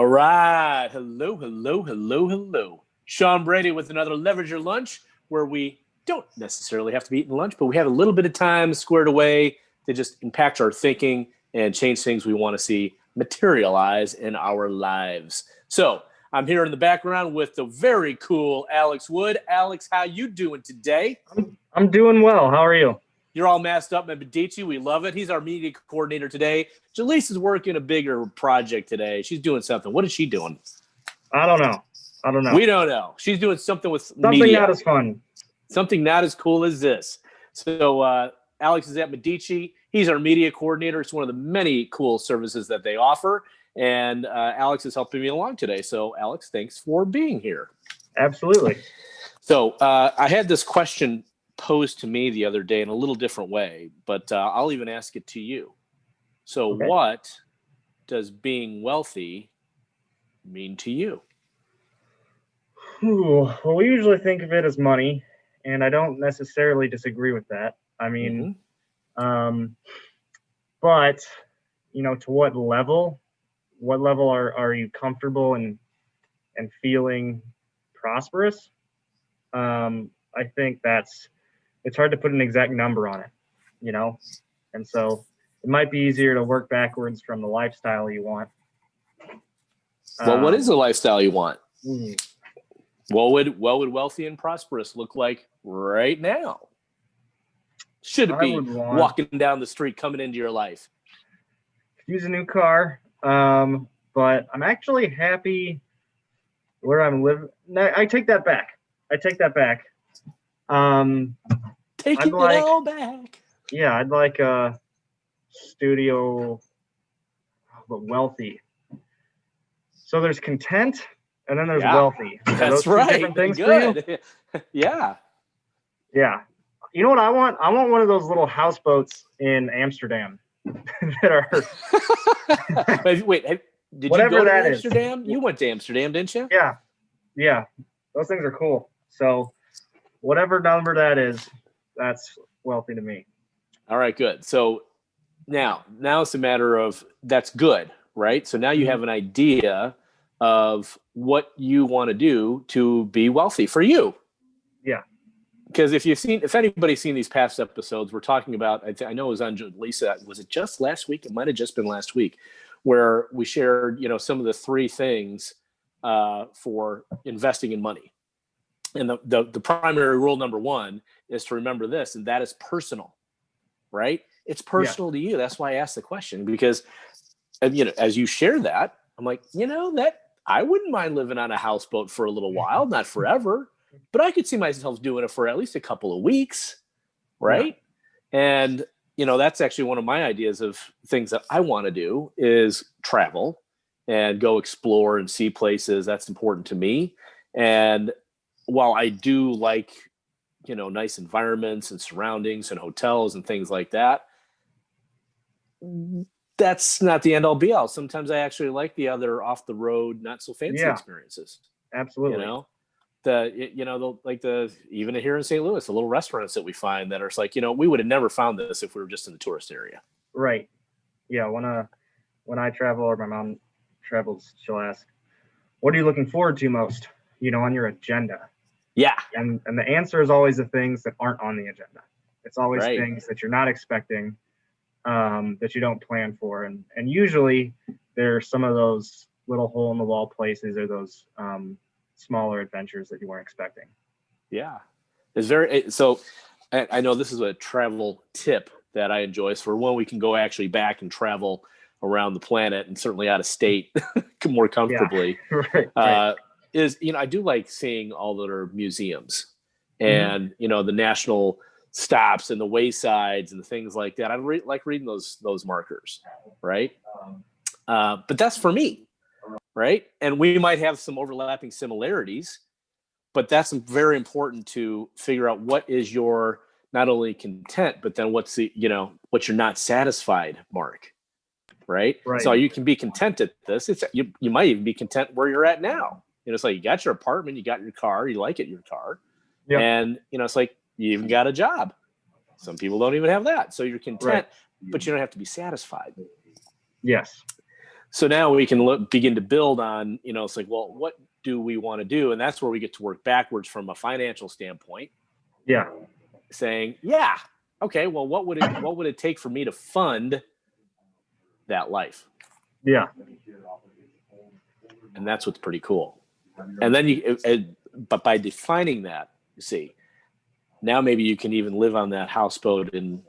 All right. Hello, hello, hello, hello. Sean Brady with another Leverage Your Lunch, where we don't necessarily have to be eating lunch, but we have a little bit of time squared away to just impact our thinking and change things we want to see materialize in our lives. So I'm here in the background with the very cool Alex Wood. Alex, how you doing today? I'm doing well. How are you? You're all masked up at Medici. We love it. He's our media coordinator today. Jaleese is working a bigger project today. She's doing something. What is she doing? I don't know. We don't know. She's doing something with something media. not as fun. Something not as cool as this. So Alex is at Medici. He's our media coordinator. It's one of the many cool services that they offer. And Alex is helping me along today. So, Alex, thanks for being here. Absolutely. So I had this question posed to me the other day in a little different way, but I'll even ask it to you. So Okay. What does being wealthy mean to you? Well, we usually think of it as money, and I don't necessarily disagree with that. I mean, but, to what level are you comfortable and feeling prosperous? I think it's hard to put an exact number on it, and so it might be easier to work backwards from the lifestyle you want. Well, what is the lifestyle you want? Hmm. What would wealthy and prosperous look like right now? Should it be walking down the street, coming into your life? Use a new car, but I'm actually happy where I'm living. No, I take that back. Taking it all back. Yeah, I'd like a studio, but wealthy. So there's content, and then there's wealthy. That's right. Different things Good. For you? Yeah. Yeah. You know what I want? I want one of those little houseboats in Amsterdam that are. Wait. Did you go to Amsterdam? You went to Amsterdam, didn't you? Yeah. Those things are cool. So whatever number that is, that's wealthy to me. All right, good. So now it's a matter of that's good, right? So now you have an idea of what you want to do to be wealthy for you. Yeah. Because if anybody's seen these past episodes, we're talking about, I know it was on Lisa, was it just last week? It might have just been last week, where we shared, some of the three things for investing in money. And the primary rule number one is to remember this, and that is personal, right? It's personal to you. That's why I asked the question, because, as you share that, I'm like, that I wouldn't mind living on a houseboat for a little while, not forever, but I could see myself doing it for at least a couple of weeks, right? Yeah. And, that's actually one of my ideas of things that I want to do is travel and go explore and see places. That's important to me. And while I do like, nice environments and surroundings and hotels and things like that, that's not the end all be all. Sometimes I actually like the other off the road, not so fancy experiences. Absolutely. Even here in St. Louis, the little restaurants that we find that are like, we would have never found this if we were just in the tourist area. Right. Yeah. When I travel or my mom travels, she'll ask, what are you looking forward to most, on your agenda? Yeah. And the answer is always the things that aren't on the agenda. It's always things that you're not expecting, that you don't plan for. And usually there's some of those little hole in the wall places or those smaller adventures that you weren't expecting. Yeah. So I know this is a travel tip that I enjoy. So for one, we can go actually back and travel around the planet and certainly out of state more comfortably. Yeah. Right. I do like seeing all their museums and, the national stops and the waysides and things like that. I like reading those markers. Right. But that's for me. Right. And we might have some overlapping similarities, but that's very important to figure out what is your not only content, but then what's what you're not satisfied mark. Right. So you can be content at this. You might even be content where you're at now. It's like you got your apartment, you got your car, you like it, your car. Yep. And, it's like you even got a job. Some people don't even have that. So you're content, but you don't have to be satisfied. Yes. So now we can begin to build on, it's like, well, what do we want to do? And that's where we get to work backwards from a financial standpoint. Yeah. Saying, okay, well, what would it take for me to fund that life? Yeah. And that's what's pretty cool. And then but by defining that, you see, now maybe you can even live on that houseboat in,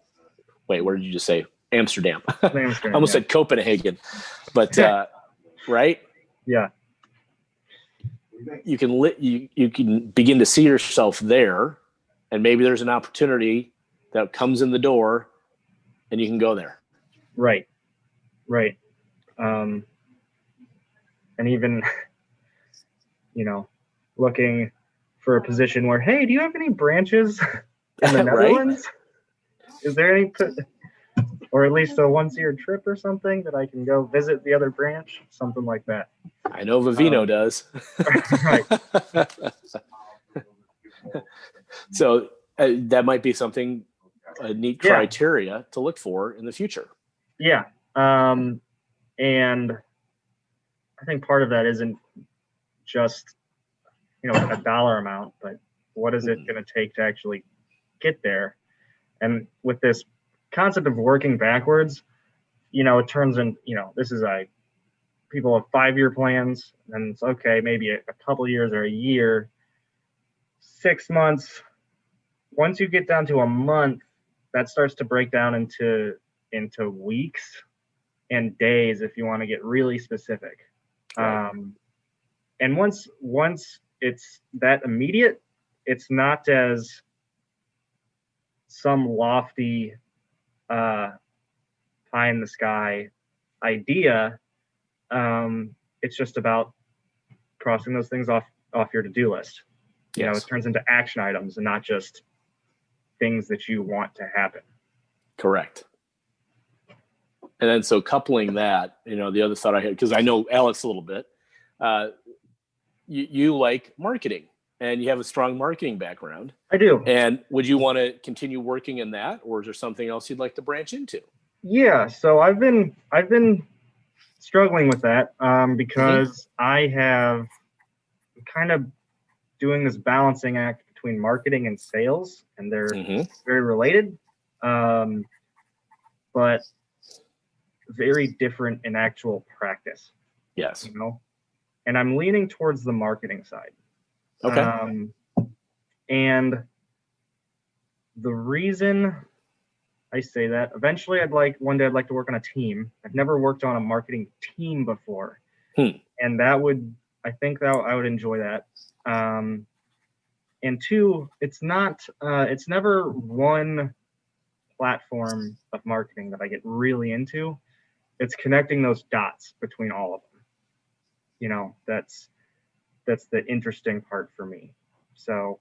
where did you just say? Amsterdam. I almost said Copenhagen, but right? Yeah. You can begin to see yourself there, and maybe there's an opportunity that comes in the door, and you can go there. Right. And even, looking for a position where, hey, do you have any branches in the Netherlands? Is there any, or at least a once-a-year trip or something that I can go visit the other branch? Something like that. I know Vivino does. Right. So that might be something, a neat criteria to look for in the future. Yeah. And I think part of that isn't just, a dollar amount, but what is it going to take to actually get there? And with this concept of working backwards, it turns in, this is people have 5-year plans, and it's okay, maybe a couple of years or a year, 6 months. Once you get down to a month, that starts to break down into weeks and days if you want to get really specific. Right. And once it's that immediate, it's not as some lofty pie in the sky idea. It's just about crossing those things off your to-do list. It turns into action items and not just things that you want to happen. Correct. And then so coupling that, the other thought I had, because I know Alex a little bit, you like marketing and you have a strong marketing background. I do. And would you want to continue working in that, or is there something else you'd like to branch into? Yeah. So I've been struggling with that because I have kind of doing this balancing act between marketing and sales, and they're very related, but very different in actual practice. Yes. And I'm leaning towards the marketing side. Okay. And the reason I say that, eventually one day I'd like to work on a team. I've never worked on a marketing team before. And I think that I would enjoy that. And two, it's never one platform of marketing that I get really into. It's connecting those dots between all of them. That's the interesting part for me. So,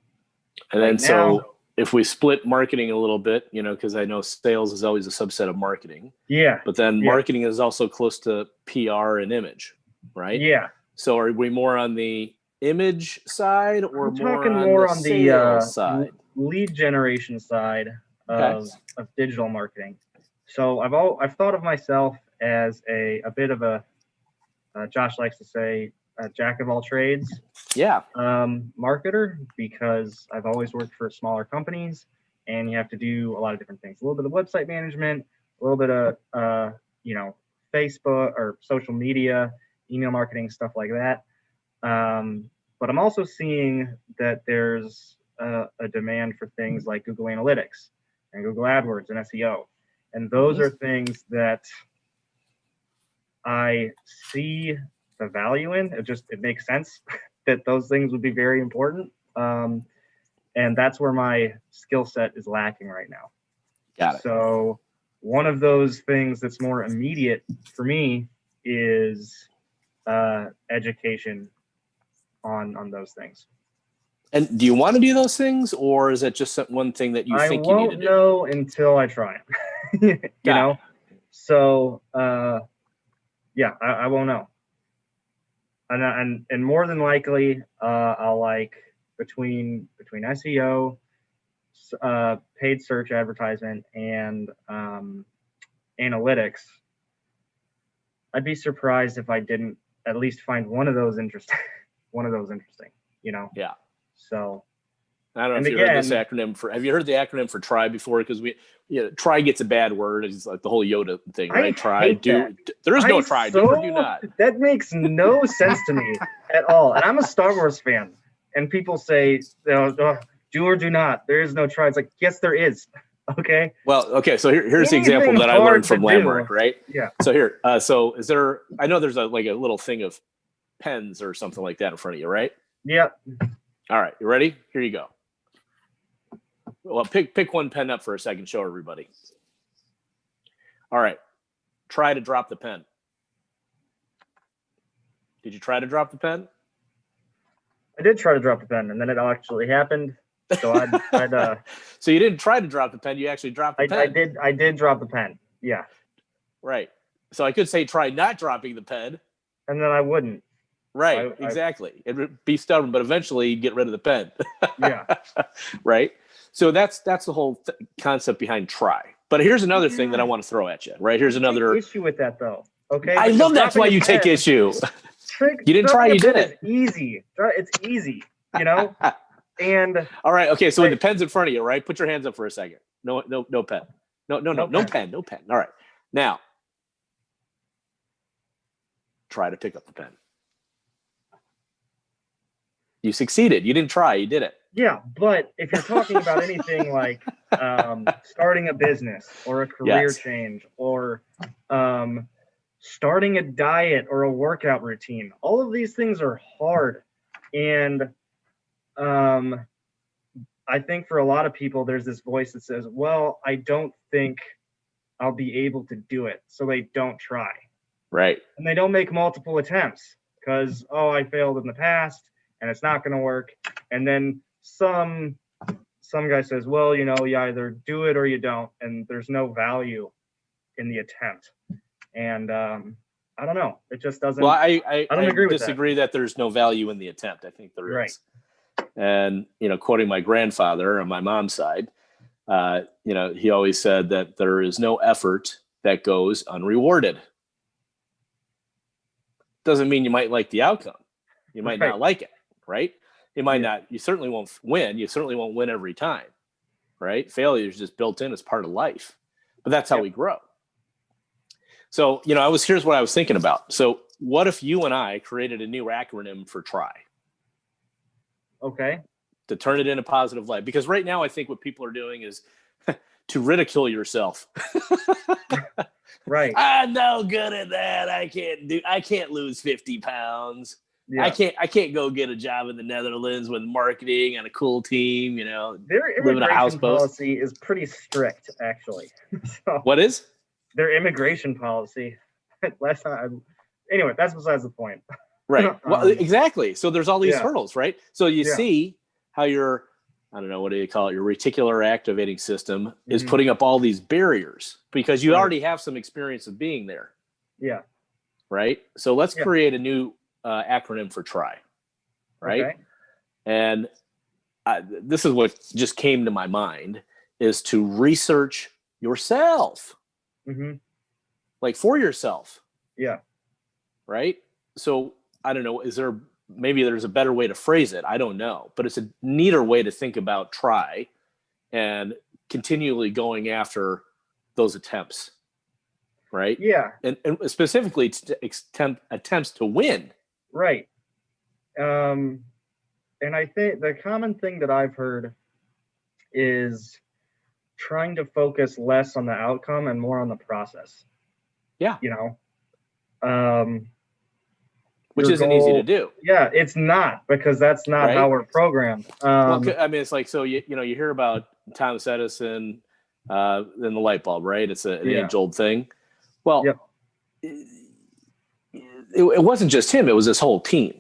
and then so if we split marketing a little bit, because I know sales is always a subset of marketing. Yeah. But then marketing is also close to PR and image, right? Yeah. So are we more on the image side, or I'm talking more on the sales side? Lead generation side of digital marketing. So I've thought of myself as a bit of a Josh likes to say a jack of all trades marketer, because I've always worked for smaller companies and you have to do a lot of different things, a little bit of website management, a little bit of Facebook or social media, email marketing, stuff like that. But I'm also seeing that there's a demand for things like Google Analytics and Google AdWords and SEO. And those are things that I see the value in. It makes sense that those things would be very important. And that's where my skill set is lacking right now. Got it. So one of those things that's more immediate for me is education on those things. And do you want to do those things, or is it just one thing that you think you need to do? I won't know until I try it. you know? So, I won't know. And more than likely, I'll like between SEO, paid search advertisement, and analytics, I'd be surprised if I didn't at least find one of those interesting. Yeah. So I don't know and if you heard this again, acronym have you heard the acronym for try before? Because try gets a bad word. It's like the whole Yoda thing, right? I Try, hate do. that. There is no try, do or do not. That makes no sense to me at all. And I'm a Star Wars fan, and people say, do or do not. There is no try. It's like, yes, there is. Okay. Well, okay. So here's the Anything example that I hard learned from to Landmark, do. right? Yeah. So here, so is there? I know there's a little thing of pens or something like that in front of you, right? Yeah. All right, you ready? Here you go. Well, pick one pen up for a second. Show everybody. All right. Try to drop the pen. Did you try to drop the pen? I did try to drop the pen, and then it actually happened. So I'd So you didn't try to drop the pen. You actually dropped the pen. I did drop the pen. Yeah. Right. So I could say try not dropping the pen. And then I wouldn't. Right. Exactly. It would be stubborn, but eventually you'd get rid of the pen. Yeah. Right. So that's the whole concept behind try. But here's another thing that I want to throw at you. Right. Here's another issue with that though. Okay. I love that's why you take issue. You didn't try. You did it. It's easy. It's easy. And all right. Okay. So the pen's in front of you, right? Put your hands up for a second. No pen. No pen. No pen. All right. Now, try to pick up the pen. You succeeded. You didn't try. You did it. Yeah, but if you're talking about anything like starting a business or a career change or starting a diet or a workout routine, all of these things are hard. And I think for a lot of people, there's this voice that says, well, I don't think I'll be able to do it. So they don't try. Right. And they don't make multiple attempts because, I failed in the past and it's not going to work. And then some guy says, well, you either do it or you don't. And there's no value in the attempt. And I don't know. It just doesn't. Well, I don't agree with disagree that there's no value in the attempt. I think there is. Right. And, quoting my grandfather on my mom's side, he always said that there is no effort that goes unrewarded. Doesn't mean you might like the outcome. You might not like it, right? You might not. You certainly won't win. You certainly won't win every time, right? Failure is just built in as part of life. But that's how we grow. So, here's what I was thinking about. So what if you and I created a new acronym for try? Okay. To turn it into positive light. Because right now I think what people are doing is to ridicule yourself. Right. I'm no good at that. I can't lose 50 pounds. Yeah. I can't go get a job in the Netherlands with marketing and a cool team, Their immigration policy is pretty strict, actually. So, what is? Their immigration policy. Last time anyway, that's besides the point. Right. Well, exactly. So there's all these hurdles, right? So you see how your, I don't know, what do you call it? Your reticular activating system is putting up all these barriers because you already have some experience of being there. Yeah. Right. So let's create a new acronym for try. Right. Okay. And this is what just came to my mind is to research yourself. Mm-hmm. Like for yourself. Yeah. Right. So I don't know, maybe there's a better way to phrase it. I don't know, but it's a neater way to think about try and continually going after those attempts. Right. Yeah. And specifically attempts to win. Right. And I think the common thing that I've heard is trying to focus less on the outcome and more on the process. Yeah. Which isn't easy to do. Yeah, it's not because that's not how we're programmed. It's like, so you hear about Thomas Edison and the light bulb, right? It's an age-old thing. Well, it wasn't just him; it was this whole team.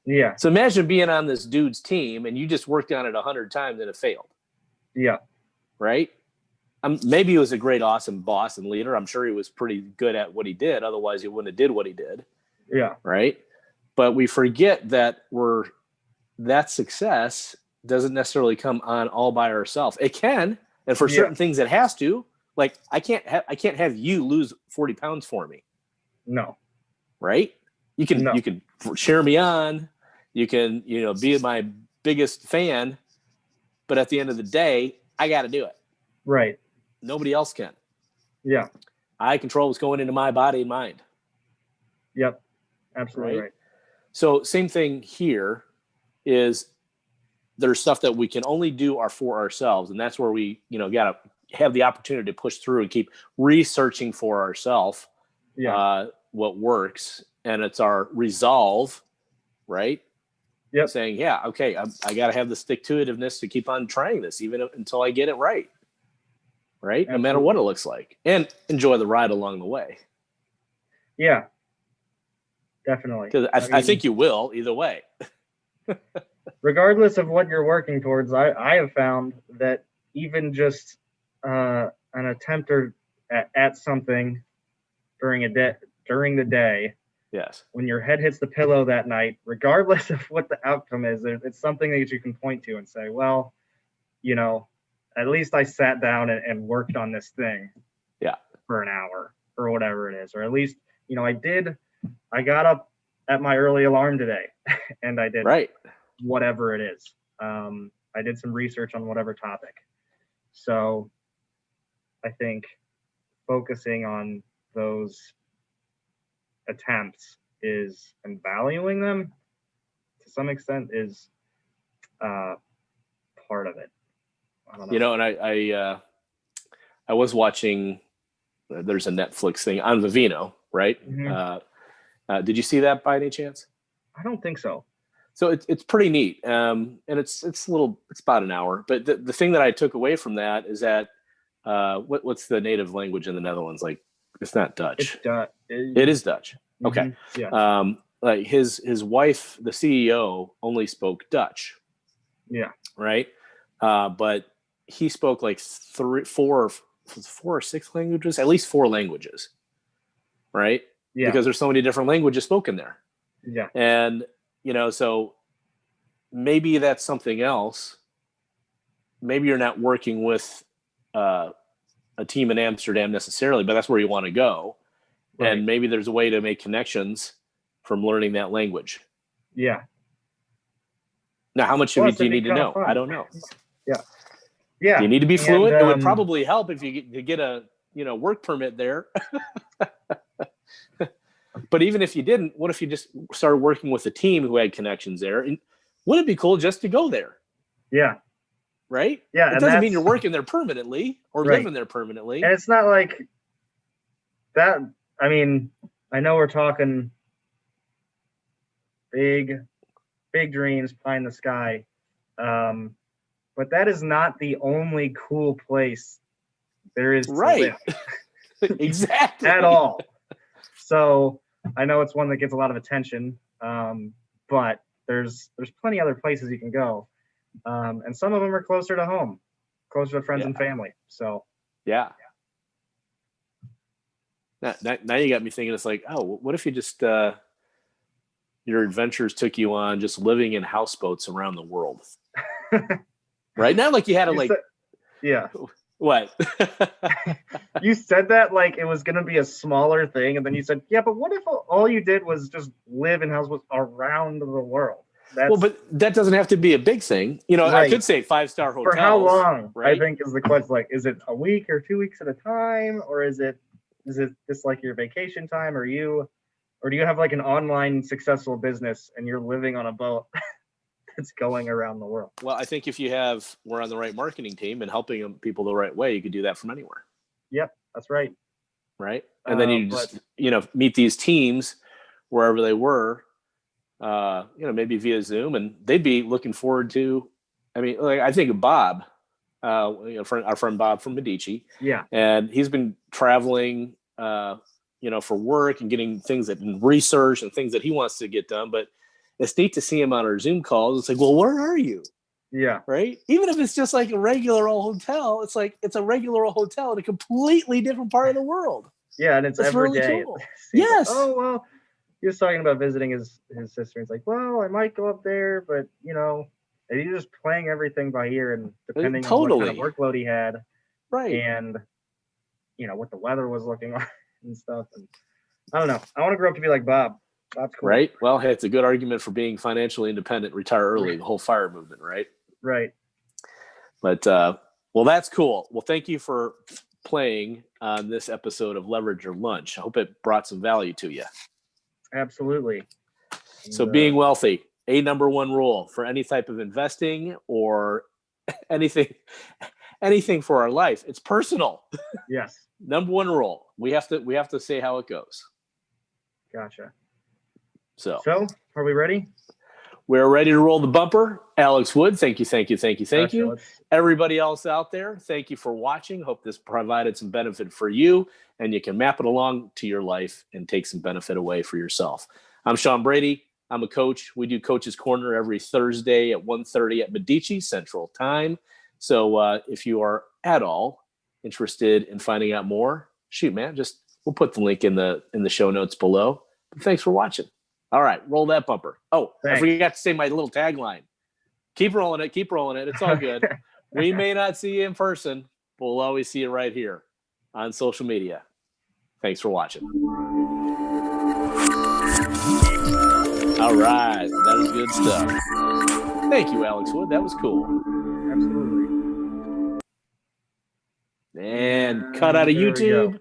Yeah. So imagine being on this dude's team and you just worked on it 100 times and it failed. Yeah. Right. Maybe he was a great, awesome boss and leader. I'm sure he was pretty good at what he did. Otherwise, he wouldn't have did what he did. Yeah. Right. But we forget that that success doesn't necessarily come on all by ourselves. It can, and for certain things, it has to. Like I can't have you lose 40 pounds for me. No. right? You can No. you can cheer me on, you can be my biggest fan, but at the end of the day, I got to do it. Right. Nobody else can. Yeah. I control what's going into my body and mind. Yep. Absolutely right. So same thing here is there's stuff that we can only do for ourselves, and that's where we got to have the opportunity to push through and keep researching for ourselves what works, and it's our resolve, right? Yep. Saying, yeah, okay, I got to have the stick-to-itiveness to keep on trying this even until I get it right. Right? Absolutely. No matter what it looks like. And enjoy the ride along the way. Yeah. Definitely. Because I think you will either way. Regardless of what you're working towards, I have found that even just an attempt at something during the day, yes, when your head hits the pillow that night, regardless of what the outcome is, it's something that you can point to and say, well, at least I sat down and worked on this thing for an hour or whatever it is. Or at least, I got up at my early alarm today and I did whatever it is. I did some research on whatever topic. So I think focusing on those attempts and valuing them to some extent is part of it. I don't know. And I was watching, there's a Netflix thing on Vivino, right? Mm-hmm. Did you see that by any chance? I don't think so. So it's pretty neat. And it's about an hour. But the thing that I took away from that is that what's the native language in the Netherlands? Like, it's not Dutch. It's Dutch. It is Dutch. Okay. Mm-hmm. Yeah. Like his wife, the CEO, only spoke Dutch. Yeah. Right. But he spoke like four or six languages, at least 4 languages. Right. Yeah. Because there's so many different languages spoken there. Yeah. And, so maybe that's something else. Maybe you're not working with a team in Amsterdam necessarily, but that's where you want to go. Right. And maybe there's a way to make connections from learning that language. Yeah. Now, how much of it do you need to know? I don't know. Yeah. Yeah. Do you need to be fluent? It would probably help if you get a work permit there. But even if you didn't, what if you just started working with a team who had connections there? And wouldn't it be cool just to go there? Yeah. Right? Yeah. It doesn't mean you're working there permanently or living there permanently. And it's not like that. I mean, I know we're talking big dreams, pie in the sky. But that is not the only cool place there is to live. Exactly. At all. So I know it's one that gets a lot of attention, but there's plenty other places you can go. And some of them are closer to home, closer to friends and family. So yeah. Now you got me thinking, it's like, oh, what if you just your adventures took you on just living in houseboats around the world? Right? Not like you had to yeah. What? You said that like it was going to be a smaller thing, and then you said, yeah, but what if all you did was just live in houseboats around the world? Well, but that doesn't have to be a big thing. I could say 5-star hotels. For how long? Right? I think is the question. Like, is it a week or 2 weeks at a time, or is it just like your vacation time, or do you have like an online successful business and you're living on a boat that's going around the world? Well, I think if we're on the right marketing team and helping people the right way, you could do that from anywhere. Yep, that's right. Right. And then you just, meet these teams wherever they were, maybe via Zoom, and they'd be looking forward to, I think of Bob, our friend Bob from Medici. Yeah. And he's been traveling, for work and getting things and research and things that he wants to get done. But it's neat to see him on our Zoom calls. It's like, well, where are you? Yeah. Right. Even if it's just like a regular old hotel, it's like it's a regular old hotel in a completely different part of the world. Yeah, and it's every really day. Cool. Yes. Like, oh well, he was talking about visiting his sister. He's like, well, I might go up there, but and he's just playing everything by ear and depending on what kind of workload he had, right? And what the weather was looking like and stuff. And I don't know. I want to grow up to be like Bob. Bob's cool. Right? Well, hey, it's a good argument for being financially independent, retire early, the whole FIRE movement, right? Right. But, well, that's cool. Well, thank you for playing on this episode of Leverage Your Lunch. I hope it brought some value to you. Absolutely. So being wealthy, a number one rule for any type of investing or anything for our life, it's personal. Yes. Number one rule. We have to say how it goes. Gotcha. So are we ready? We're ready to roll the bumper. Alex Wood, thank you. Gotcha. Everybody else out there, thank you for watching. Hope this provided some benefit for you, and you can map it along to your life and take some benefit away for yourself. I'm Sean Brady. I'm a coach. We do Coach's Corner every Thursday at 1:30 at Medici Central Time. So if you are at all interested in finding out more, shoot, man, we'll put the link in the show notes below. But thanks for watching. All right, roll that bumper. Oh, thanks. I forgot to say my little tagline. Keep rolling it. It's all good. We may not see you in person, but we'll always see you right here on social media. Thanks for watching. All right, that was good stuff. Thank you, Alex Wood. That was cool. Absolutely. And cut out of YouTube.